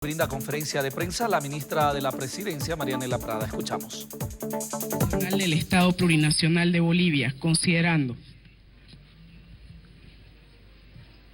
Brinda conferencia de prensa la ministra de la Presidencia, Marianela Prada. Escuchamos. Del Estado Plurinacional de Bolivia, considerando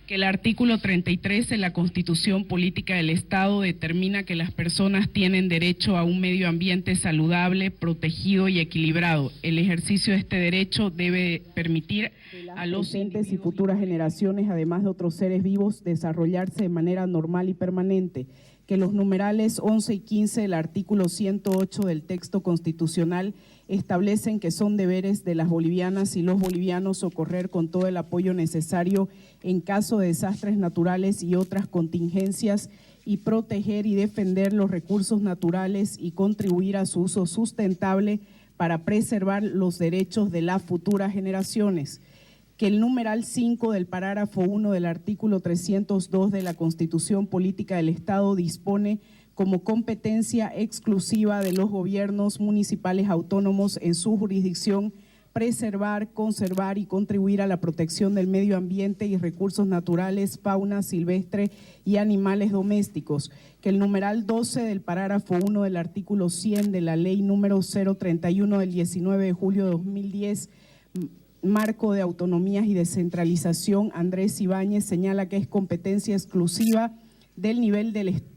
que el artículo 33 de la Constitución Política del Estado determina que las personas tienen derecho a un medio ambiente saludable, protegido y equilibrado. El ejercicio de este derecho debe permitir a los presentes y futuras generaciones, además de otros seres vivos, desarrollarse de manera normal y permanente, que los numerales 11 y 15 del artículo 108 del texto constitucional establecen que son deberes de las bolivianas y los bolivianos socorrer con todo el apoyo necesario en caso de desastres naturales y otras contingencias y proteger y defender los recursos naturales y contribuir a su uso sustentable para preservar los derechos de las futuras generaciones. Que el numeral 5 del parágrafo 1 del artículo 302 de la Constitución Política del Estado dispone como competencia exclusiva de los gobiernos municipales autónomos en su jurisdicción preservar, conservar y contribuir a la protección del medio ambiente y recursos naturales, fauna silvestre y animales domésticos. Que el numeral 12 del parágrafo 1 del artículo 100 de la Ley número 031 del 19 de julio de 2010, Marco de Autonomías y Descentralización, Andrés Ibáñez, señala que es competencia exclusiva del nivel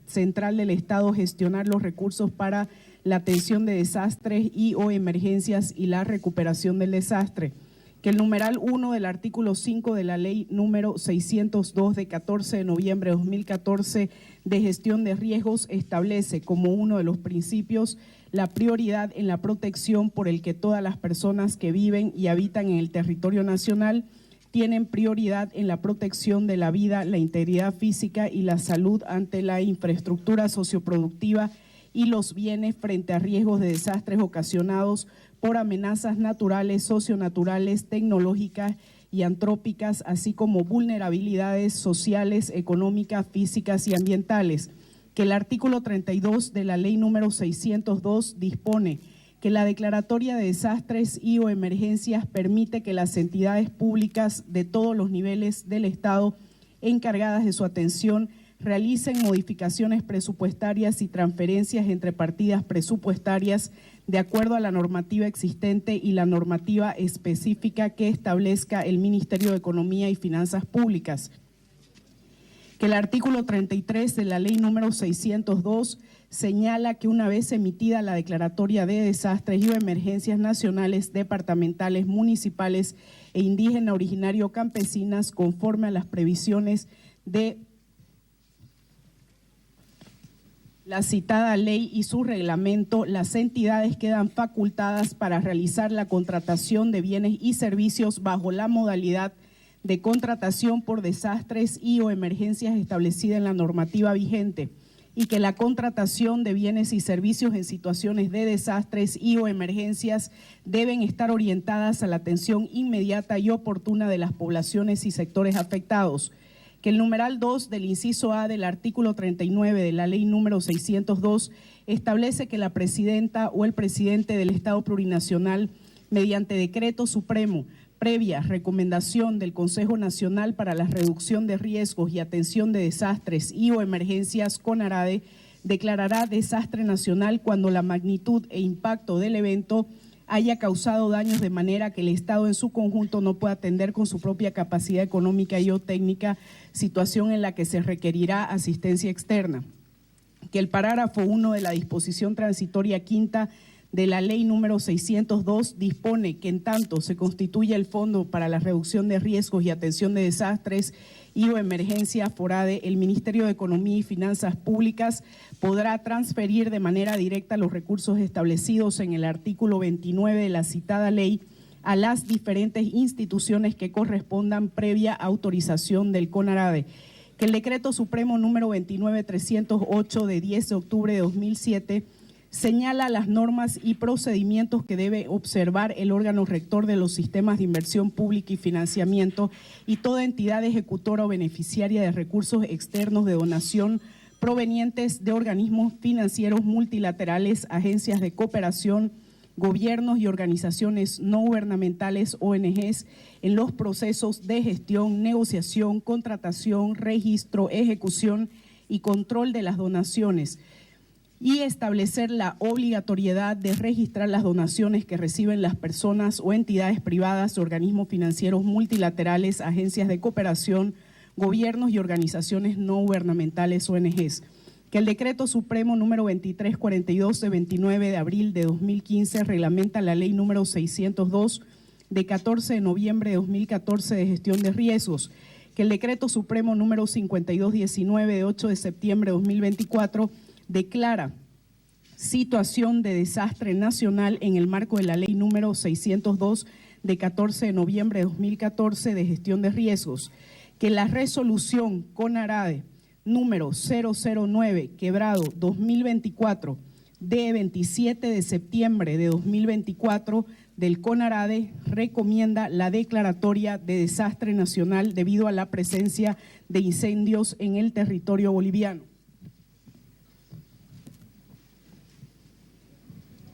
central del Estado gestionar los recursos para la atención de desastres y o emergencias y la recuperación del desastre. Que el numeral 1 del artículo 5 de la Ley número 602 de 14 de noviembre de 2014 de gestión de riesgos establece como uno de los principios la prioridad en la protección por el que todas las personas que viven y habitan en el territorio nacional tienen prioridad en la protección de la vida, la integridad física y la salud ante la infraestructura socioproductiva y los bienes frente a riesgos de desastres ocasionados por amenazas naturales, socionaturales, tecnológicas y antrópicas, así como vulnerabilidades sociales, económicas, físicas y ambientales. Que el artículo 32 de la Ley número 602 dispone que la declaratoria de desastres y o emergencias permite que las entidades públicas de todos los niveles del Estado encargadas de su atención realicen modificaciones presupuestarias y transferencias entre partidas presupuestarias de acuerdo a la normativa existente y la normativa específica que establezca el Ministerio de Economía y Finanzas Públicas. Que el artículo 33 de la Ley número 602 señala que una vez emitida la declaratoria de desastres y o emergencias nacionales, departamentales, municipales e indígena originario campesinas conforme a las previsiones de la citada ley y su reglamento, las entidades quedan facultadas para realizar la contratación de bienes y servicios bajo la modalidad de contratación por desastres y o emergencias establecida en la normativa vigente y que la contratación de bienes y servicios en situaciones de desastres y o emergencias deben estar orientadas a la atención inmediata y oportuna de las poblaciones y sectores afectados. Que el numeral 2 del inciso A del artículo 39 de la Ley número 602 establece que la presidenta o el presidente del Estado Plurinacional, mediante decreto supremo, previa recomendación del Consejo Nacional para la Reducción de Riesgos y Atención de Desastres y o Emergencias, CONARADE, declarará desastre nacional cuando la magnitud e impacto del evento haya causado daños de manera que el Estado en su conjunto no pueda atender con su propia capacidad económica y o técnica, situación en la que se requerirá asistencia externa. Que el parágrafo 1 de la disposición transitoria quinta de la Ley número 602 dispone que en tanto se constituye el Fondo para la Reducción de Riesgos y Atención de Desastres y o Emergencias FORADE, el Ministerio de Economía y Finanzas Públicas podrá transferir de manera directa los recursos establecidos en el artículo 29 de la citada ley a las diferentes instituciones que correspondan previa autorización del CONARADE. Que el Decreto Supremo número 29308 de 10 de octubre de 2007 señala las normas y procedimientos que debe observar el órgano rector de los sistemas de inversión pública y financiamiento y toda entidad ejecutora o beneficiaria de recursos externos de donación provenientes de organismos financieros multilaterales, agencias de cooperación, gobiernos y organizaciones no gubernamentales, ONGs, en los procesos de gestión, negociación, contratación, registro, ejecución y control de las donaciones, y establecer la obligatoriedad de registrar las donaciones que reciben las personas o entidades privadas, organismos financieros multilaterales, agencias de cooperación, gobiernos y organizaciones no gubernamentales, ONGs. Que el Decreto Supremo número 2342 de 29 de abril de 2015 reglamenta la Ley número 602 de 14 de noviembre de 2014 de gestión de riesgos. Que el Decreto Supremo número 5219 de 8 de septiembre de 2024 declara situación de desastre nacional en el marco de la Ley número 602 de 14 de noviembre de 2014 de gestión de riesgos. Que la resolución CONARADE número 009/2024 de 27 de septiembre de 2024 del CONARADE recomienda la declaratoria de desastre nacional debido a la presencia de incendios en el territorio boliviano.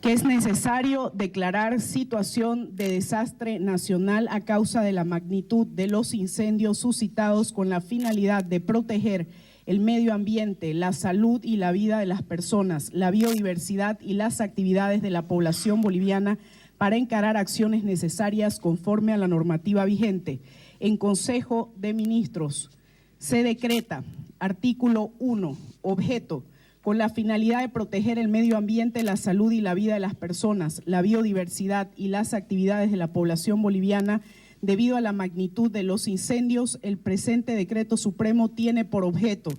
Que es necesario declarar situación de desastre nacional a causa de la magnitud de los incendios suscitados con la finalidad de proteger el medio ambiente, la salud y la vida de las personas, la biodiversidad y las actividades de la población boliviana para encarar acciones necesarias conforme a la normativa vigente. En Consejo de Ministros se decreta, artículo 1, objeto, con la finalidad de proteger el medio ambiente, la salud y la vida de las personas, la biodiversidad y las actividades de la población boliviana, debido a la magnitud de los incendios, el presente Decreto Supremo tiene por objeto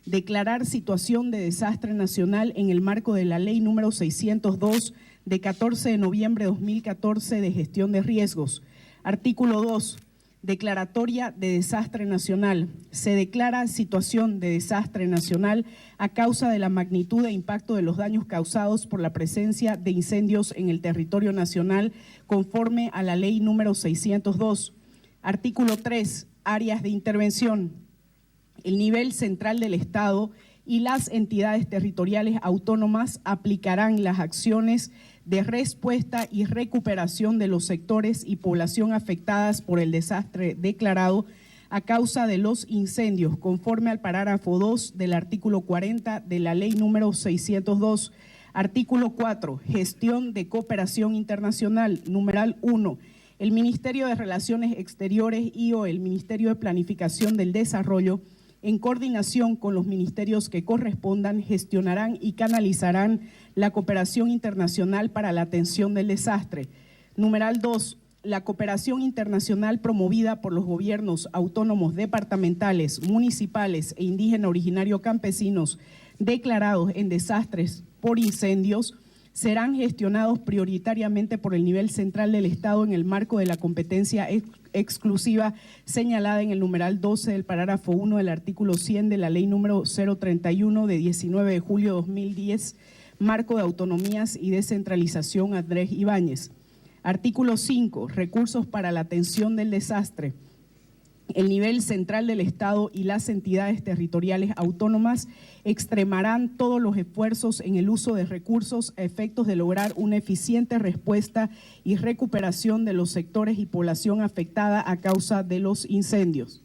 declarar situación de desastre nacional en el marco de la Ley número 602 de 14 de noviembre de 2014 de gestión de riesgos. Artículo 2. Declaratoria de desastre nacional. Se declara situación de desastre nacional a causa de la magnitud e impacto de los daños causados por la presencia de incendios en el territorio nacional conforme a la Ley número 602. Artículo 3. Áreas de intervención. El nivel central del Estado y las entidades territoriales autónomas aplicarán las acciones de respuesta y recuperación de los sectores y población afectadas por el desastre declarado a causa de los incendios, conforme al parágrafo 2 del artículo 40 de la Ley número 602. Artículo 4. Gestión de cooperación internacional. Numeral 1. El Ministerio de Relaciones Exteriores y/o el Ministerio de Planificación del Desarrollo, en coordinación con los ministerios que correspondan, gestionarán y canalizarán la cooperación internacional para la atención del desastre. Numeral 2. La cooperación internacional promovida por los gobiernos autónomos departamentales, municipales e indígena originario campesinos declarados en desastres por incendios serán gestionados prioritariamente por el nivel central del Estado en el marco de la competencia exclusiva señalada en el numeral 12 del parágrafo 1 del artículo 100 de la Ley número 031 de 19 de julio de 2010, Marco de Autonomías y Descentralización Andrés Ibáñez. Artículo 5. Recursos para la atención del desastre. El nivel central del Estado y las entidades territoriales autónomas extremarán todos los esfuerzos en el uso de recursos a efectos de lograr una eficiente respuesta y recuperación de los sectores y población afectada a causa de los incendios.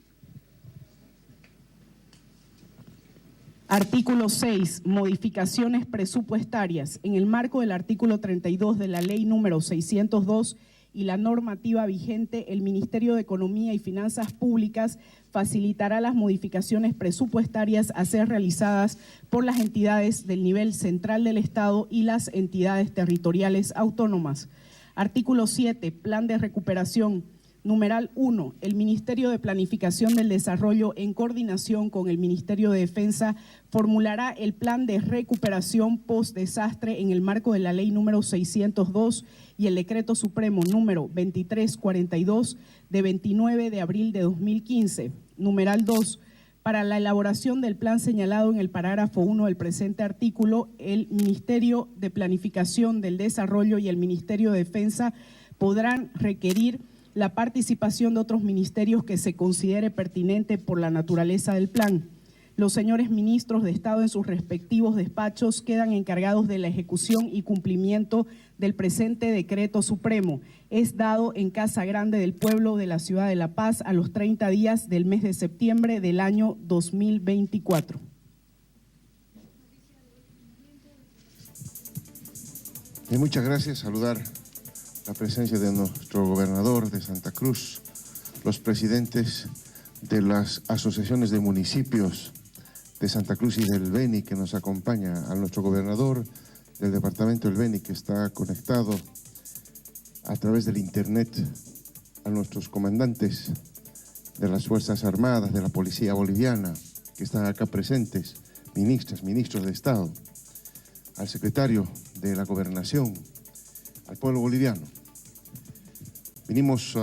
Artículo 6. Modificaciones presupuestarias. En el marco del artículo 32 de la Ley número 602 y la normativa vigente, el Ministerio de Economía y Finanzas Públicas facilitará las modificaciones presupuestarias a ser realizadas por las entidades del nivel central del Estado y las entidades territoriales autónomas. Artículo 7. Plan de recuperación. Numeral 1. El Ministerio de Planificación del Desarrollo, en coordinación con el Ministerio de Defensa, formulará el plan de recuperación post-desastre en el marco de la Ley número 602 y el Decreto Supremo número 2342 de 29 de abril de 2015. Numeral 2. Para la elaboración del plan señalado en el parágrafo 1 del presente artículo, el Ministerio de Planificación del Desarrollo y el Ministerio de Defensa podrán requerir la participación de otros ministerios que se considere pertinente por la naturaleza del plan. Los señores ministros de Estado en sus respectivos despachos quedan encargados de la ejecución y cumplimiento del presente Decreto Supremo. Es dado en Casa Grande del Pueblo de la Ciudad de La Paz a los 30 días del mes de septiembre del año 2024. Muchas gracias. Saludar la presencia de nuestro gobernador de Santa Cruz, los presidentes de las asociaciones de municipios de Santa Cruz y del Beni que nos acompaña, a nuestro gobernador del departamento del Beni que está conectado a través del internet, a nuestros comandantes de las Fuerzas Armadas, de la Policía Boliviana que están acá presentes, ministras, ministros de Estado, al secretario de la Gobernación, al pueblo boliviano. Vinimos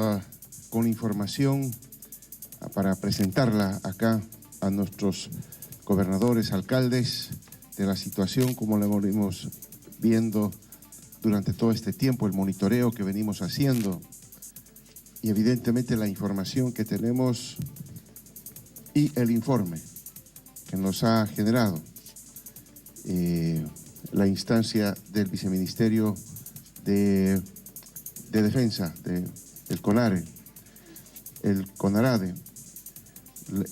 con información para presentarla acá a nuestros gobernadores, alcaldes, de la situación como la venimos viendo durante todo este tiempo, el monitoreo que venimos haciendo y evidentemente la información que tenemos y el informe que nos ha generado la instancia del Viceministerio de Defensa, del CONARE, el CONARADE,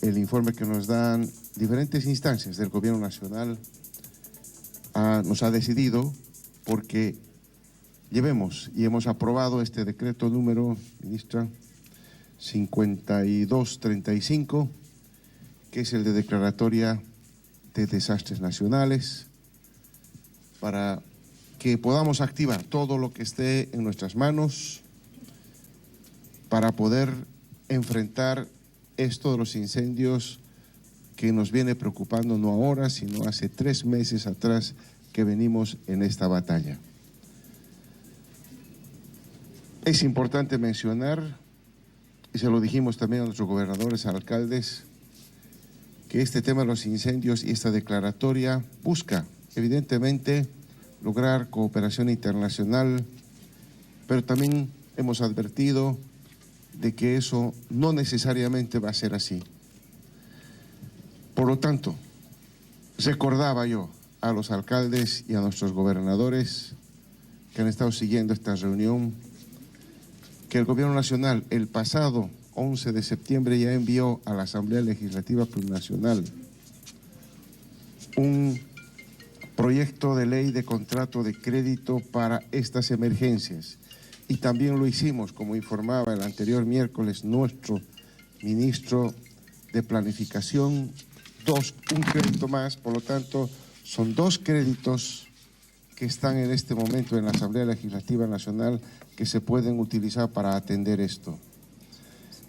el informe que nos dan diferentes instancias del Gobierno Nacional nos ha decidido porque llevemos y hemos aprobado este decreto número, ministra, 5235, que es el de declaratoria de desastres nacionales, para que podamos activar todo lo que esté en nuestras manos para poder enfrentar esto de los incendios que nos viene preocupando no ahora, sino hace 3 meses atrás que venimos en esta batalla. Es importante mencionar, y se lo dijimos también a nuestros gobernadores, alcaldes, que este tema de los incendios y esta declaratoria busca, evidentemente, lograr cooperación internacional, pero también hemos advertido de que eso no necesariamente va a ser así. Por lo tanto, recordaba yo a los alcaldes y a nuestros gobernadores que han estado siguiendo esta reunión, que el Gobierno Nacional el pasado 11 de septiembre ya envió a la Asamblea Legislativa Plurinacional un proyecto de ley de contrato de crédito para estas emergencias. Y también lo hicimos, como informaba el anterior miércoles nuestro ministro de Planificación, un crédito más, por lo tanto, son 2 créditos que están en este momento en la Asamblea Legislativa Nacional que se pueden utilizar para atender esto.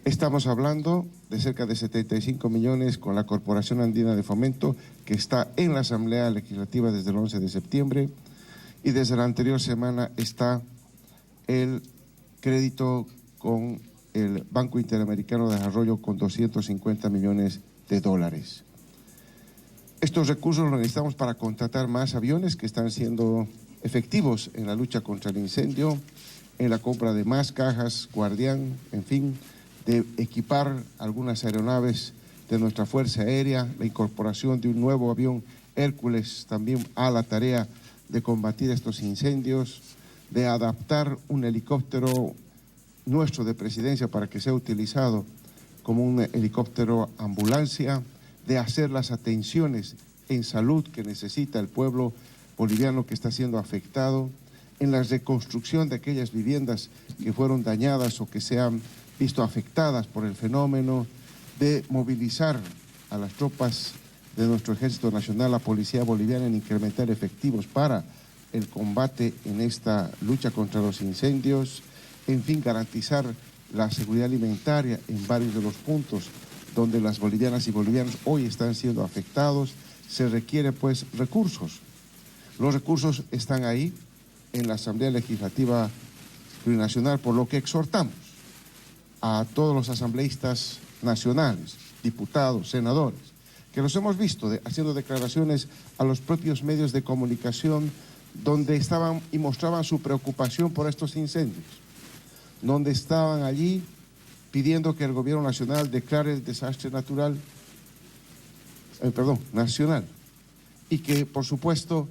Estamos hablando de cerca de 75 millones con la Corporación Andina de Fomento, que está en la Asamblea Legislativa desde el 11 de septiembre, y desde la anterior semana está el crédito con el Banco Interamericano de Desarrollo con 250 millones de dólares. Estos recursos los necesitamos para contratar más aviones que están siendo efectivos en la lucha contra el incendio, en la compra de más cajas, Guardián, en fin, de equipar algunas aeronaves de nuestra Fuerza Aérea, la incorporación de un nuevo avión Hércules también a la tarea de combatir estos incendios, de adaptar un helicóptero nuestro de presidencia para que sea utilizado como un helicóptero ambulancia, de hacer las atenciones en salud que necesita el pueblo boliviano que está siendo afectado, en la reconstrucción de aquellas viviendas que fueron dañadas o que se han visto afectadas por el fenómeno, de movilizar a las tropas de nuestro Ejército Nacional, la Policía Boliviana, en incrementar efectivos para el combate en esta lucha contra los incendios, en fin, garantizar la seguridad alimentaria en varios de los puntos donde las bolivianas y bolivianos hoy están siendo afectados. Se requiere pues recursos. Los recursos están ahí en la Asamblea Legislativa Plurinacional, por lo que exhortamos a todos los asambleístas nacionales, diputados, senadores, que los hemos visto haciendo declaraciones a los propios medios de comunicación donde estaban y mostraban su preocupación por estos incendios, donde estaban allí pidiendo que el Gobierno Nacional declare el desastre nacional, y que por supuesto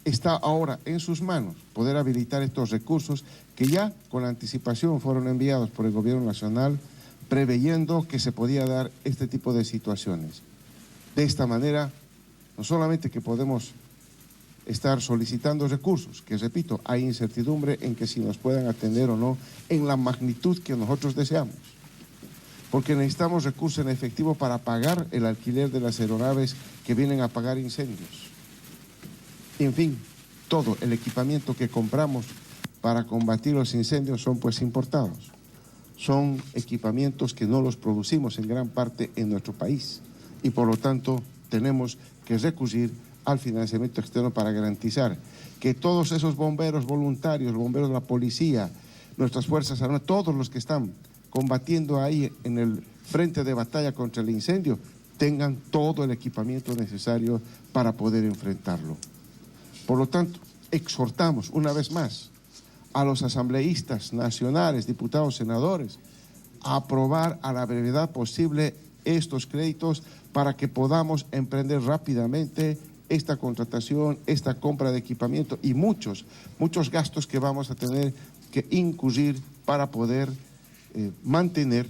está ahora en sus manos poder habilitar estos recursos que ya con anticipación fueron enviados por el Gobierno Nacional, preveyendo que se podía dar este tipo de situaciones. De esta manera, no solamente que podemos estar solicitando recursos, que repito, hay incertidumbre en que si nos puedan atender o no en la magnitud que nosotros deseamos. Porque necesitamos recursos en efectivo para pagar el alquiler de las aeronaves que vienen a apagar incendios. En fin, todo el equipamiento que compramos para combatir los incendios son pues importados. Son equipamientos que no los producimos en gran parte en nuestro país y por lo tanto tenemos que recurrir al financiamiento externo para garantizar que todos esos bomberos voluntarios, bomberos de la policía, nuestras fuerzas armadas, todos los que están combatiendo ahí en el frente de batalla contra el incendio, tengan todo el equipamiento necesario para poder enfrentarlo. Por lo tanto, exhortamos una vez más a los asambleístas nacionales, diputados, senadores, a aprobar a la brevedad posible estos créditos para que podamos emprender rápidamente esta contratación, esta compra de equipamiento y muchos gastos que vamos a tener que incurrir para poder mantener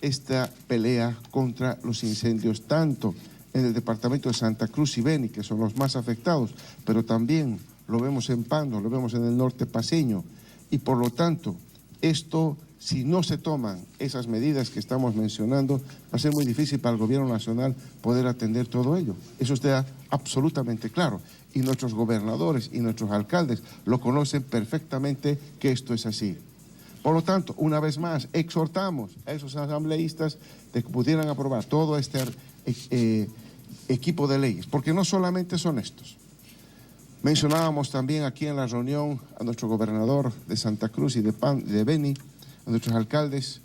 esta pelea contra los incendios, tanto en el departamento de Santa Cruz y Beni, que son los más afectados, pero también lo vemos en Pando, lo vemos en el norte paceño, y por lo tanto, esto, si no se toman esas medidas que estamos mencionando, va a ser muy difícil para el gobierno nacional poder atender todo ello. Eso está absolutamente claro, y nuestros gobernadores y nuestros alcaldes lo conocen perfectamente que esto es así. Por lo tanto, una vez más, exhortamos a esos asambleístas de que pudieran aprobar todo este equipo de leyes, porque no solamente son estos. Mencionábamos también aquí en la reunión a nuestro gobernador de Santa Cruz y de Beni, a nuestros alcaldes,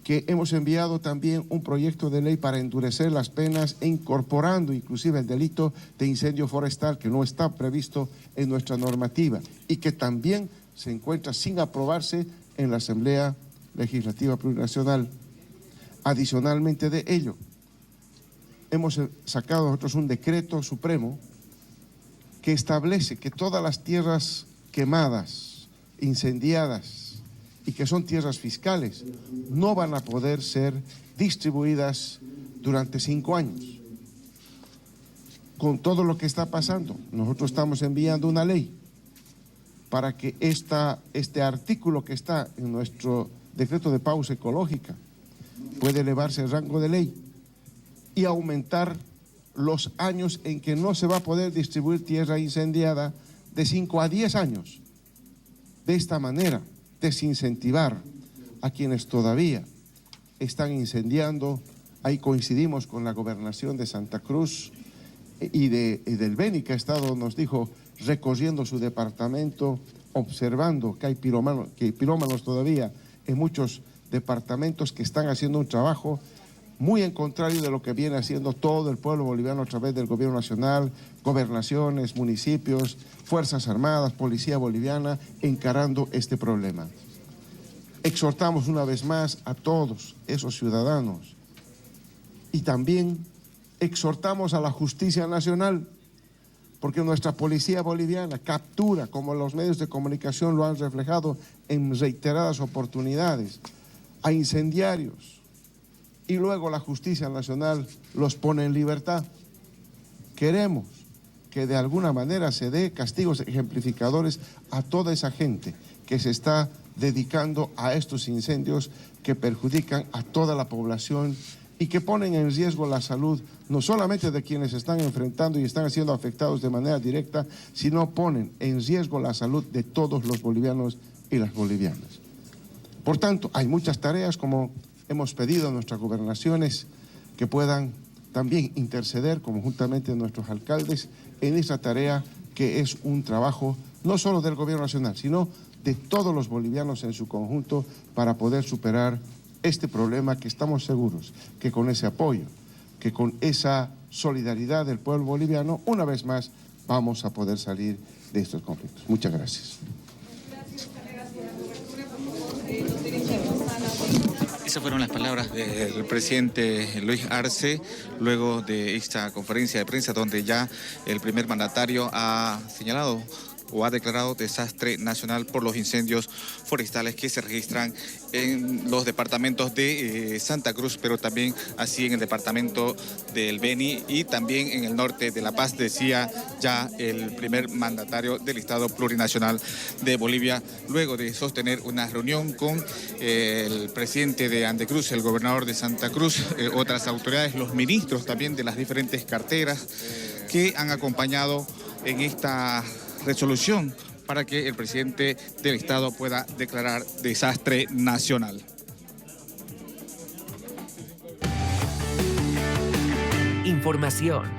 que hemos enviado también un proyecto de ley para endurecer las penas e incorporando inclusive el delito de incendio forestal que no está previsto en nuestra normativa y que también se encuentra sin aprobarse en la Asamblea Legislativa Plurinacional. Adicionalmente de ello, hemos sacado nosotros un decreto supremo que establece que todas las tierras quemadas, incendiadas y que son tierras fiscales no van a poder ser distribuidas durante 5 años. Con todo lo que está pasando, nosotros estamos enviando una ley para que este artículo que está en nuestro decreto de pausa ecológica puede elevarse el rango de ley y aumentar los años en que no se va a poder distribuir tierra incendiada de 5 a 10 años. De esta manera, desincentivar a quienes todavía están incendiando. Ahí coincidimos con la gobernación de Santa Cruz y del Beni, que ha estado, nos dijo, recorriendo su departamento, observando que hay pirómanos todavía en muchos departamentos que están haciendo un trabajo muy en contrario de lo que viene haciendo todo el pueblo boliviano a través del gobierno nacional, gobernaciones, municipios, fuerzas armadas, policía boliviana, encarando este problema. Exhortamos una vez más a todos esos ciudadanos y también exhortamos a la justicia nacional, porque nuestra policía boliviana captura, como los medios de comunicación lo han reflejado en reiteradas oportunidades, a incendiarios, y luego la justicia nacional los pone en libertad. Queremos que de alguna manera se dé castigos ejemplificadores a toda esa gente que se está dedicando a estos incendios que perjudican a toda la población y que ponen en riesgo la salud no solamente de quienes están enfrentando y están siendo afectados de manera directa, sino ponen en riesgo la salud de todos los bolivianos y las bolivianas. Por tanto, hay muchas tareas, como hemos pedido a nuestras gobernaciones, que puedan también interceder conjuntamente nuestros alcaldes en esa tarea que es un trabajo no solo del gobierno nacional, sino de todos los bolivianos en su conjunto para poder superar este problema que estamos seguros que con ese apoyo, que con esa solidaridad del pueblo boliviano, una vez más vamos a poder salir de estos conflictos. Muchas gracias. Esas fueron las palabras del presidente Luis Arce luego de esta conferencia de prensa donde ya el primer mandatario ha señalado o ha declarado desastre nacional por los incendios forestales que se registran en los departamentos de Santa Cruz, pero también así en el departamento del Beni y también en el norte de La Paz, decía ya el primer mandatario del Estado Plurinacional de Bolivia, luego de sostener una reunión con el presidente de Andecruz, el gobernador de Santa Cruz, otras autoridades, los ministros también de las diferentes carteras que han acompañado en esta resolución para que el presidente del Estado pueda declarar desastre nacional. Información